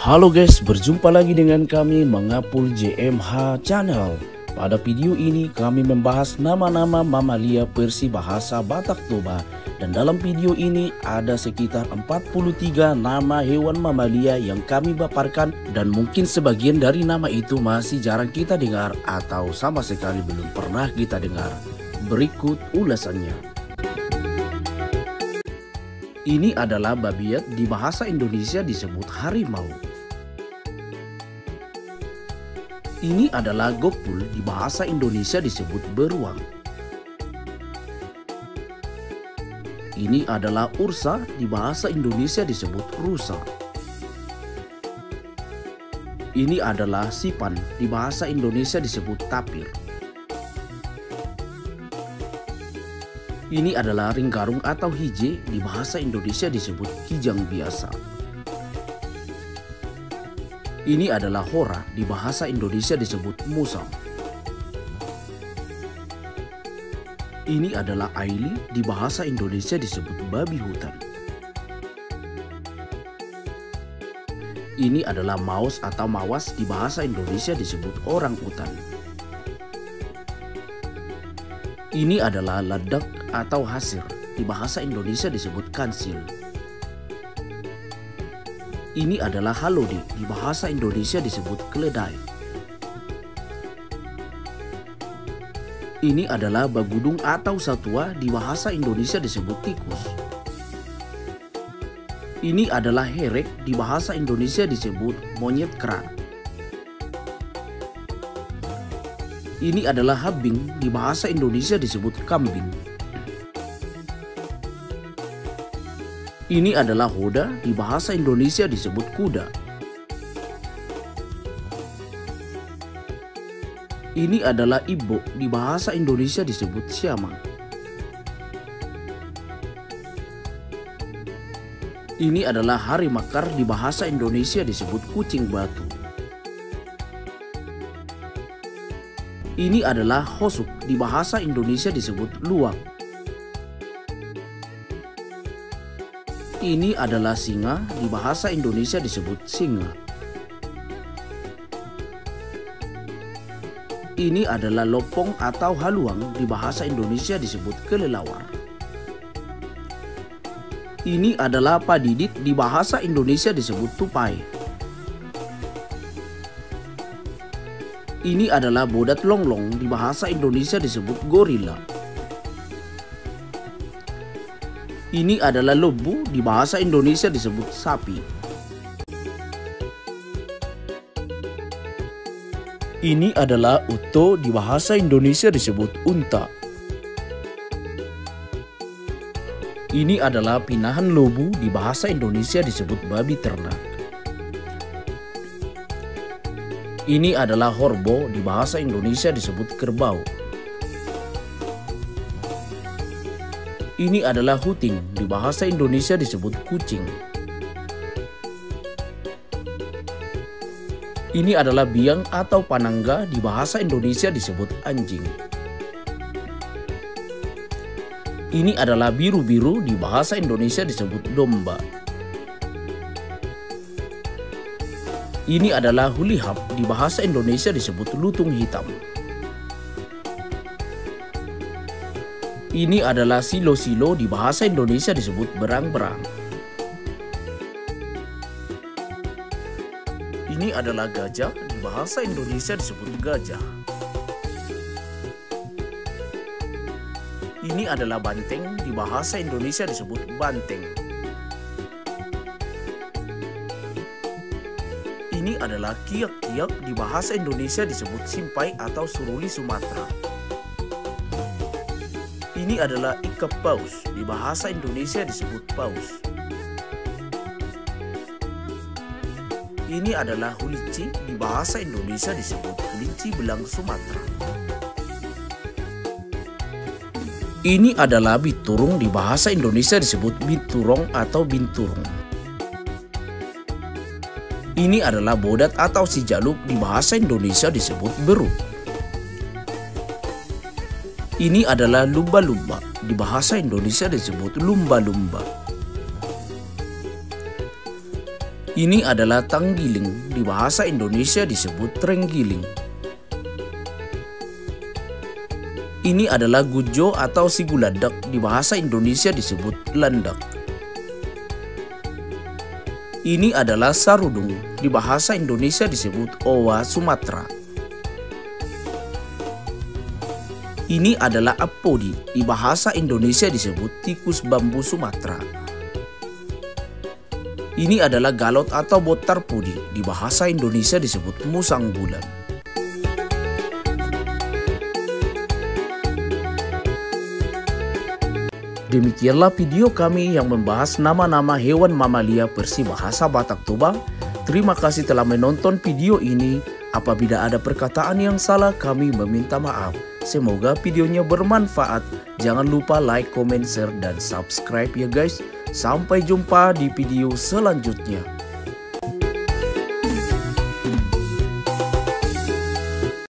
Halo guys, berjumpa lagi dengan kami Mengapul JMH Channel. Pada video ini kami membahas nama-nama mamalia versi bahasa Batak Toba. Dan dalam video ini ada sekitar 43 nama hewan mamalia yang kami paparkan. Dan mungkin sebagian dari nama itu masih jarang kita dengar atau sama sekali belum pernah kita dengar. Berikut ulasannya. Ini adalah babiat, di bahasa Indonesia disebut harimau. Ini adalah gopul, di bahasa Indonesia disebut beruang. Ini adalah ursa, di bahasa Indonesia disebut rusa. Ini adalah sipan, di bahasa Indonesia disebut tapir. Ini adalah ringgarung atau hije, di bahasa Indonesia disebut kijang biasa. Ini adalah hora, di bahasa Indonesia disebut musang. Ini adalah aili, di bahasa Indonesia disebut babi hutan. Ini adalah maus atau mawas, di bahasa Indonesia disebut orang utan. Ini adalah ladak atau hasir, di bahasa Indonesia disebut kansil. Ini adalah halodi, di bahasa Indonesia disebut keledai. Ini adalah bagudung atau satwa, di bahasa Indonesia disebut tikus. Ini adalah herek, di bahasa Indonesia disebut monyet kera. Ini adalah habing, di bahasa Indonesia disebut kambing. Ini adalah hoda, di bahasa Indonesia disebut kuda. Ini adalah ibo, di bahasa Indonesia disebut siamang. Ini adalah harimakar, di bahasa Indonesia disebut kucing batu. Ini adalah hosuk, di bahasa Indonesia disebut luwak. Ini adalah singa, di bahasa Indonesia disebut singa. Ini adalah lopong atau haluang, di bahasa Indonesia disebut kelelawar. Ini adalah padidit, di bahasa Indonesia disebut tupai. Ini adalah bodat longlong, di bahasa Indonesia disebut gorila. Ini adalah lebu, di bahasa Indonesia disebut sapi. Ini adalah uto, di bahasa Indonesia disebut unta. Ini adalah pinahan lobu, di bahasa Indonesia disebut babi ternak. Ini adalah horbo, di bahasa Indonesia disebut kerbau. Ini adalah huting, di bahasa Indonesia disebut kucing. Ini adalah biang atau panangga, di bahasa Indonesia disebut anjing. Ini adalah biru-biru, di bahasa Indonesia disebut domba. Ini adalah hulihap, di bahasa Indonesia disebut lutung hitam. Ini adalah silo-silo, di bahasa Indonesia disebut berang-berang. Ini adalah gajah, di bahasa Indonesia disebut gajah. Ini adalah banteng, di bahasa Indonesia disebut banteng. Ini adalah kiak-kiak, di bahasa Indonesia disebut simpai atau suruli Sumatera. Ini adalah ikan paus, di bahasa Indonesia disebut paus. Ini adalah hulici, di bahasa Indonesia disebut kelinci belang Sumatera. Ini adalah biturung, di bahasa Indonesia disebut biturong atau binturung. Ini adalah bodat atau si jaluk, di bahasa Indonesia disebut beruk. Ini adalah lumba-lumba, di bahasa Indonesia disebut lumba-lumba. Ini adalah tanggiling, di bahasa Indonesia disebut trenggiling. Ini adalah gujo atau siguladak, di bahasa Indonesia disebut landak. Ini adalah sarudung, di bahasa Indonesia disebut owa Sumatera. Ini adalah apodi, di bahasa Indonesia disebut tikus bambu Sumatera. Ini adalah galot atau botar pudi, di bahasa Indonesia disebut musang bulan. Demikianlah video kami yang membahas nama-nama hewan mamalia bersibahasa Batak Toba. Terima kasih telah menonton video ini. Apabila ada perkataan yang salah, kami meminta maaf. Semoga videonya bermanfaat. Jangan lupa like, comment, share, dan subscribe ya guys. Sampai jumpa di video selanjutnya.